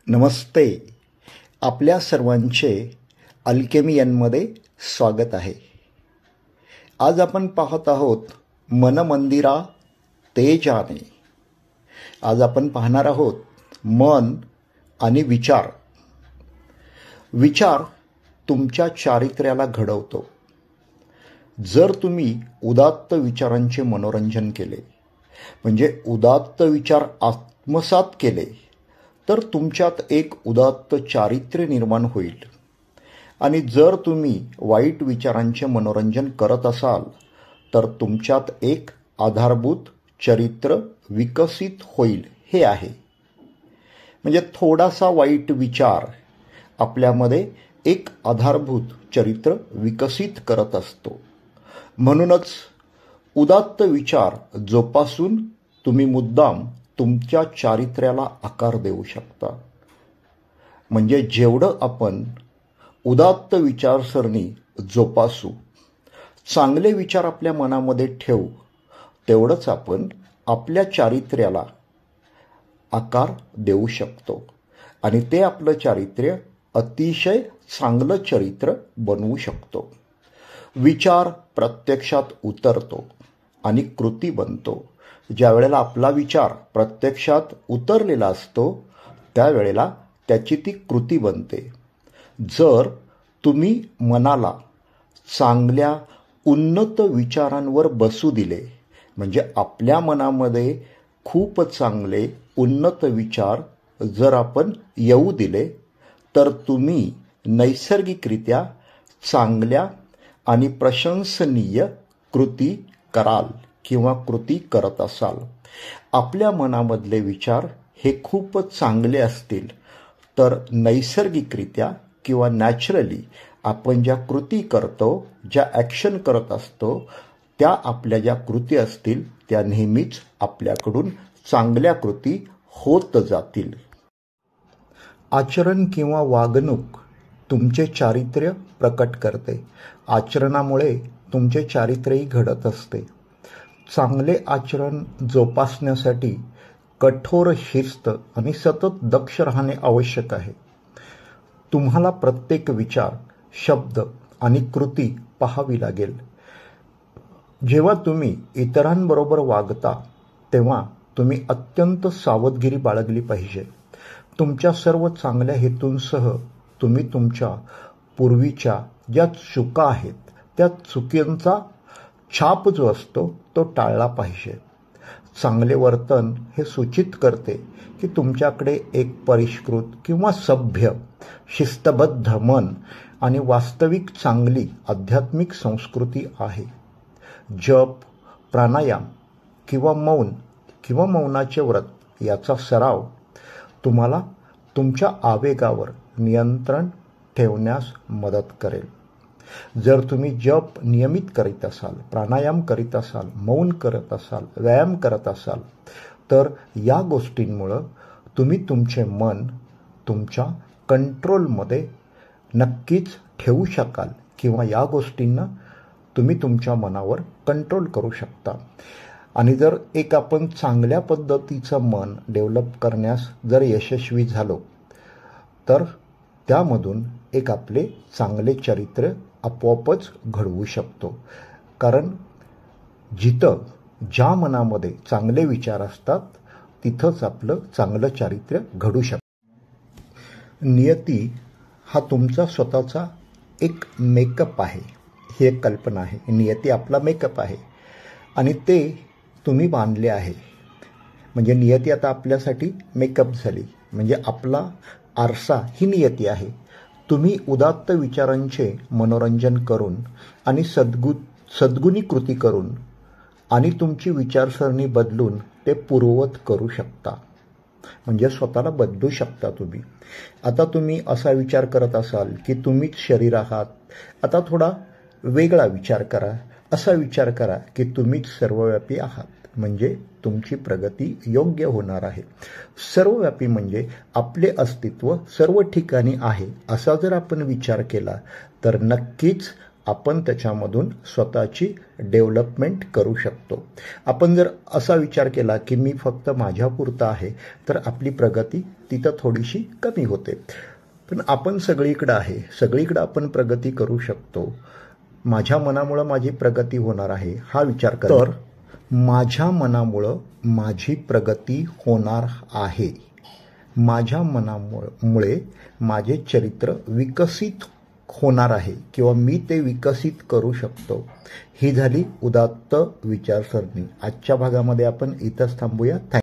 नमस्ते. आपल्या सर्वांचे अल्केमियनमध्ये स्वागत आहे. आज आपण पाहत आहोत मनमंदिरा तेजाने. आज आपण पाहणार आहोत मन आणि विचार. विचार तुमच्या चारित्र्याला घडवतो. जर तुम्ही उदात्त विचारांचे मनोरंजन केले, म्हणजे उदात्त विचार आत्मसात केले, तर तुमच्यात एक उदात्त चारित्र्य निर्माण होईल. आणि जर तुम्ही वाईट विचारांचे मनोरंजन करत असाल तर तुमच्यात एक आधारभूत चरित्र विकसित होईल. हे आहे म्हणजे थोडासा वाईट विचार आपल्यामध्ये एक आधारभूत चरित्र विकसित करत असतो. म्हणूनच उदात्त विचार जोपासून तुम्ही मुद्दाम तुमच्या चारित्र्याला आकार देऊ शकता. म्हणजे जेवढं आपण उदात्त विचारसरणी जोपासू, चांगले विचार आपल्या मनामध्ये ठेवू, तेवढंच आपण आपल्या चारित्र्याला आकार देऊ शकतो आणि ते आपलं चारित्र्य अतिशय चांगलं चरित्र बनवू शकतो. विचार प्रत्यक्षात उतरतो आणि कृती बनतो. ज्या वेळेला आपला विचार प्रत्यक्षात उतरलेला असतो त्यावेळेला त्याची ती कृती बनते. जर तुम्ही मनाला चांगल्या उन्नत विचारांवर बसू दिले, म्हणजे आपल्या मनामध्ये खूप चांगले उन्नत विचार जर आपण येऊ दिले, तर तुम्ही नैसर्गिकरित्या चांगल्या आणि प्रशंसनीय कृती कराल किंवा कृती करत असाल. आपल्या मनामधले विचार हे खूपच चांगले असतील तर नैसर्गिकरित्या किंवा नॅचरली आपण ज्या कृती करतो, ज्या ॲक्शन करत असतो, त्या आपल्या ज्या कृती असतील त्या नेहमीच आपल्याकडून चांगल्या कृती होत जातील. आचरण किंवा वागणूक तुमचे चारित्र्य प्रकट करते. आचरणामुळे तुमचे चारित्र्यही घडत असते. चांगले आचरण जोपासण्यासाठी कठोर शिस्त आणि सतत दक्ष राहणे आवश्यक आहे. तुम्हाला प्रत्येक विचार, शब्द आणि कृती पाहावी लागेल. जेव्हा तुम्ही इतरांबरोबर वागता तेव्हा तुम्ही अत्यंत सावधगिरी बाळगली पाहिजे. तुमच्या सर्व चांगल्या हेतूंसह तुम्ही तुमच्या पूर्वीच्या ज्या चुका आहेत त्या चुकींचा छाप जो असतो तो टाळला पाहिजे. चांगले वर्तन हे सूचित करते की तुमच्याकडे एक परिष्कृत किंवा सभ्य, शिस्तबद्ध मन आणि वास्तविक चांगली आध्यात्मिक संस्कृती आहे. जप, प्राणायाम किंवा मौन किंवा मौनाचे व्रत याचा सराव तुम्हाला तुमच्या आवेगावर नियंत्रण ठेवण्यास मदत करेल. जर तुम्ही जप नियमित करीत असाल, प्राणायाम करीत असाल, मौन करत असाल, व्यायाम करत असाल, तर या गोष्टींमुळं तुम्ही तुमचे मन तुमच्या कंट्रोलमध्ये नक्कीच ठेवू शकाल किंवा या गोष्टींना तुम्ही तुमच्या मनावर कंट्रोल करू शकता. आणि जर एक आपण चांगल्या पद्धतीचं मन डेव्हलप करण्यास जर यशस्वी झालो तर त्यामधून एक आपले चांगले चरित्र आपोआपच घडवू शकतो. कारण जिथं ज्या मनामध्ये चांगले विचार असतात तिथंच आपलं चांगलं चारित्र्य घडू शकतं. नियती हा तुमचा स्वतःचा एक मेकअप आहे. ही एक कल्पना आहे. नियती आपला मेकअप आहे आणि ते तुम्ही बांधले आहे. म्हणजे नियती आता आपल्यासाठी मेकअप झाली. म्हणजे आपला आरसा ही नियती आहे. तुम्ही उदात्त विचारांचे मनोरंजन करून आणि सद्गुणी कृती करून आणि तुमची विचारसरणी बदलून ते पूर्ववत करू शकता. म्हणजे स्वतःला बदलू शकता तुम्ही. आता तुम्ही असा विचार करत असाल की तुम्हीच शरीर आहात, आता थोडा वेगळा विचार करा. असा विचार करा की तुम्हीच सर्वव्यापी आहात. म्हणजे तुमची प्रगती योग्य होणार आहे. सर्वव्यापी म्हणजे आपले अस्तित्व सर्व ठिकाणी आहे असा जर आपण विचार केला तर नक्कीच आपण त्याच्यामधून स्वतःची डेव्हलपमेंट करू शकतो. आपण जर असा विचार केला की मी फक्त माझ्यापुरता आहे, तर आपली प्रगती तिथं थोडीशी कमी होते. पण आपण सगळीकडे आहे, सगळीकडे आपण प्रगती करू शकतो. माझ्या मनामुळं माझी प्रगती होणार आहे हा विचार करा. तर माझ्या मनामुळं माझी प्रगती होणार आहे. माझ्या मनामुळे माझे चरित्र विकसित होणार आहे किंवा मी ते विकसित करू शकतो. ही झाली उदात्त विचारसरणी. आजच्या भागामध्ये आपण इथंच थांबूया.